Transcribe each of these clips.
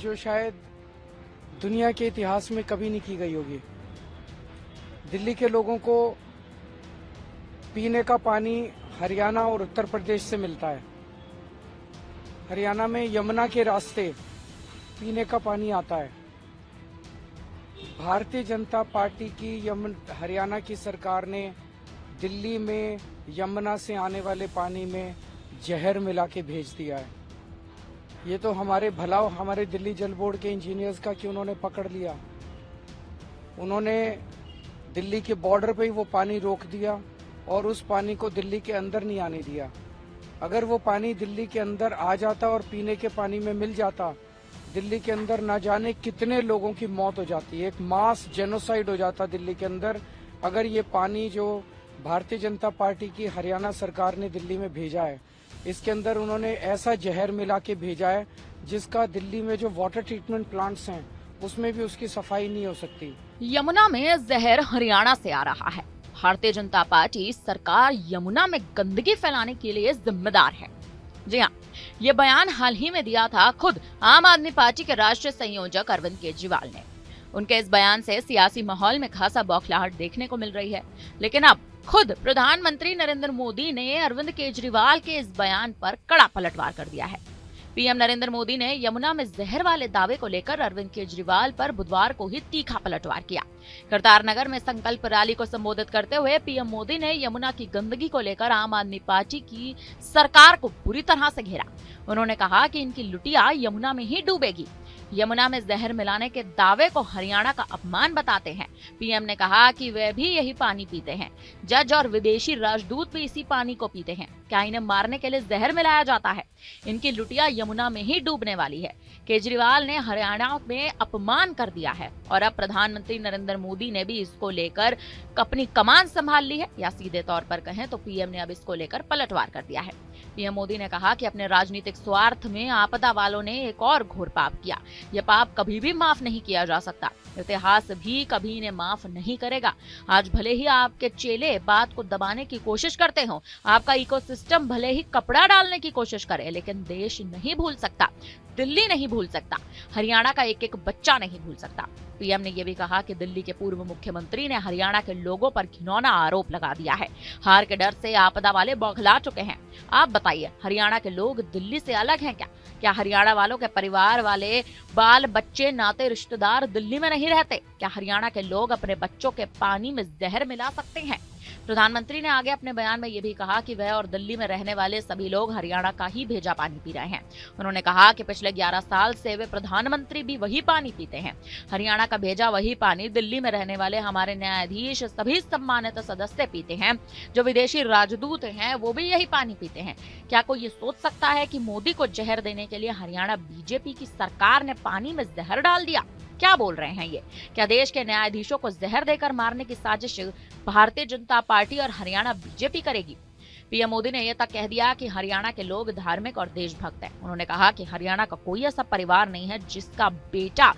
जो शायद दुनिया के इतिहास में कभी नहीं की गई होगी। दिल्ली के लोगों को पीने का पानी हरियाणा और उत्तर प्रदेश से मिलता है। हरियाणा में यमुना के रास्ते पीने का पानी आता है। भारतीय जनता पार्टी की हरियाणा की सरकार ने दिल्ली में यमुना से आने वाले पानी में जहर मिला के भेज दिया है। ये तो हमारे भलाव हमारे दिल्ली जल बोर्ड के इंजीनियर्स का कि उन्होंने पकड़ लिया। उन्होंने दिल्ली के बॉर्डर पे ही वो पानी रोक दिया और उस पानी को दिल्ली के अंदर नहीं आने दिया। अगर वो पानी दिल्ली के अंदर आ जाता और पीने के पानी में मिल जाता, दिल्ली के अंदर ना जाने कितने लोगों की मौत हो जाती। एक मास जेनोसाइड हो जाता दिल्ली के अंदर अगर ये पानी जो भारतीय जनता पार्टी की हरियाणा सरकार ने दिल्ली में भेजा है, इसके अंदर उन्होंने ऐसा जहर मिला के भेजा है जिसका दिल्ली में जो वाटर ट्रीटमेंट प्लांट्स हैं उसमें भी उसकी सफाई नहीं हो सकती। यमुना में जहर हरियाणा से आ रहा है। भारतीय जनता पार्टी सरकार यमुना में गंदगी फैलाने के लिए जिम्मेदार है। जी हाँ, ये बयान हाल ही में दिया था खुद आम आदमी पार्टी के राष्ट्रीय संयोजक अरविंद केजरीवाल ने। उनके इस बयान से सियासी माहौल में खासा बौखलाहट देखने को मिल रही है। लेकिन अब खुद प्रधानमंत्री नरेंद्र मोदी ने अरविंद केजरीवाल के इस बयान पर कड़ा पलटवार कर दिया है। पीएम नरेंद्र मोदी ने यमुना में जहर वाले दावे को लेकर अरविंद केजरीवाल पर बुधवार को ही तीखा पलटवार किया। करतार नगर में संकल्प रैली को संबोधित करते हुए पीएम मोदी ने यमुना की गंदगी को लेकर आम आदमी पार्टी की सरकार को बुरी तरह से घेरा। उन्होंने कहा कि इनकी लुटिया यमुना में ही डूबेगी। यमुना में जहर मिलाने के दावे को हरियाणा का अपमान बताते हैं। पीएम ने कहा कि वे भी यही पानी पीते हैं। जज और विदेशी राजदूत भी इसी पानी को पीते हैं। क्या इन्हें मारने के लिए जहर मिलाया जाता है? इनकी लुटिया यमुना में ही डूबने वाली है। केजरीवाल ने हरियाणा में अपमान कर दिया है और अब प्रधानमंत्री नरेंद्र मोदी ने भी इसको लेकर अपनी कमान संभाल ली है, या सीधे तौर पर कहें तो पीएम ने अब इसको लेकर पलटवार कर दिया है। पीएम मोदी ने कहा कि अपने राजनीतिक स्वार्थ में आपदा वालों ने एक और घोर पाप किया। यह पाप कभी भी माफ नहीं किया जा सकता। इतिहास भी कभी इन्हें माफ नहीं करेगा। आज भले ही आपके चेले बात को दबाने की कोशिश करते हो, आपका इकोसिस्टम भले ही कपड़ा डालने की कोशिश करे, लेकिन देश नहीं भूल सकता, दिल्ली नहीं भूल सकता, हरियाणा का एक एक बच्चा नहीं भूल सकता। पीएम ने यह भी कहा कि दिल्ली के पूर्व मुख्यमंत्री ने हरियाणा के लोगों पर घिनौना आरोप लगा दिया है। हार के डर से आपदा वाले बौखला चुके हैं। आप बताइए, हरियाणा के लोग दिल्ली से अलग हैं क्या? क्या हरियाणा वालों के परिवार वाले बाल बच्चे नाते रिश्तेदार दिल्ली में नहीं रहते? क्या हरियाणा के लोग अपने बच्चों के पानी में जहर मिला सकते हैं? प्रधानमंत्री ने आगे अपने बयान में यह भी कहा कि वह और दिल्ली में रहने वाले सभी लोग हरियाणा का ही भेजा पानी पी रहे हैं। उन्होंने कहा कि पिछले 11 साल से वे प्रधानमंत्री भी वही पानी पीते हैं। हरियाणा का भेजा वही पानी दिल्ली में रहने वाले हमारे न्यायाधीश सभी सम्मानित सदस्य पीते हैं। जो विदेशी राजदूत हैं वो भी यही पानी पीते हैं। क्या कोई ये सोच सकता है कि मोदी को जहर देने के लिए हरियाणा बीजेपी की सरकार ने पानी में जहर डाल दिया? क्या बोल रहे हैं ये? क्या देश के न्यायाधीशों को जहर देकर मारने की साजिश भारतीय जनता पार्टी और हरियाणा बीजेपी करेगी? पीएम मोदी ने यह तक कह दिया कि हरियाणा के लोग धार्मिक और देशभक्त हैं। उन्होंने कहा कि हरियाणा का कोई ऐसा परिवार नहीं है जिसका बेटा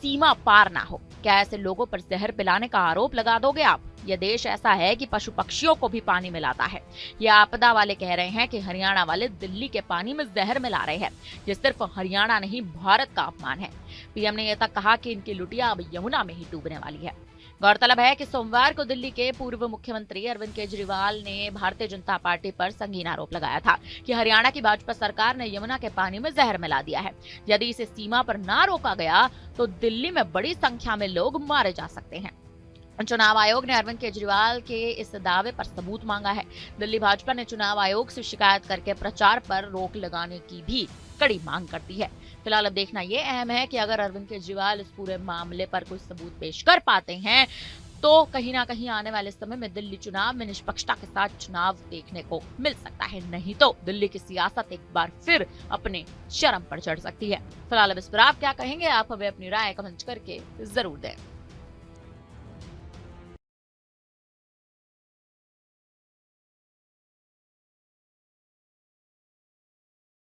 सीमा पार ना हो। क्या ऐसे लोगों पर जहर पिलाने का आरोप लगा दोगे आप? यह देश ऐसा है कि पशु पक्षियों को भी पानी मिलाता है। ये आपदा वाले कह रहे हैं कि हरियाणा वाले दिल्ली के पानी में जहर मिला रहे हैं। ये सिर्फ हरियाणा नहीं, भारत का अपमान है। पीएम ने यह तक कहा कि इनकी लुटिया अब यमुना में ही डूबने वाली है। गौरतलब है कि सोमवार को दिल्ली के पूर्व मुख्यमंत्री अरविंद केजरीवाल ने भारतीय जनता पार्टी पर संगीन आरोप लगाया था कि हरियाणा की भाजपा सरकार ने यमुना के पानी में जहर मिला दिया है। यदि इसे सीमा पर ना रोका गया तो दिल्ली में बड़ी संख्या में लोग मारे जा सकते हैं। चुनाव आयोग ने अरविंद केजरीवाल के इस दावे पर सबूत मांगा है। दिल्ली भाजपा ने चुनाव आयोग से शिकायत करके प्रचार पर रोक लगाने की भी कड़ी मांग करती है। फिलहाल अब देखना ये अहम है कि अगर अरविंद केजरीवाल इस पूरे मामले पर कोई सबूत पेश कर पाते हैं तो कहीं ना कहीं आने वाले समय में दिल्ली चुनाव में निष्पक्षता के साथ चुनाव देखने को मिल सकता है। नहीं तो दिल्ली की सियासत एक बार फिर अपने चरम पर चढ़ सकती है। फिलहाल अब इस पर आप क्या कहेंगे? आप हमें अपनी राय कमेंट करके जरूर दें।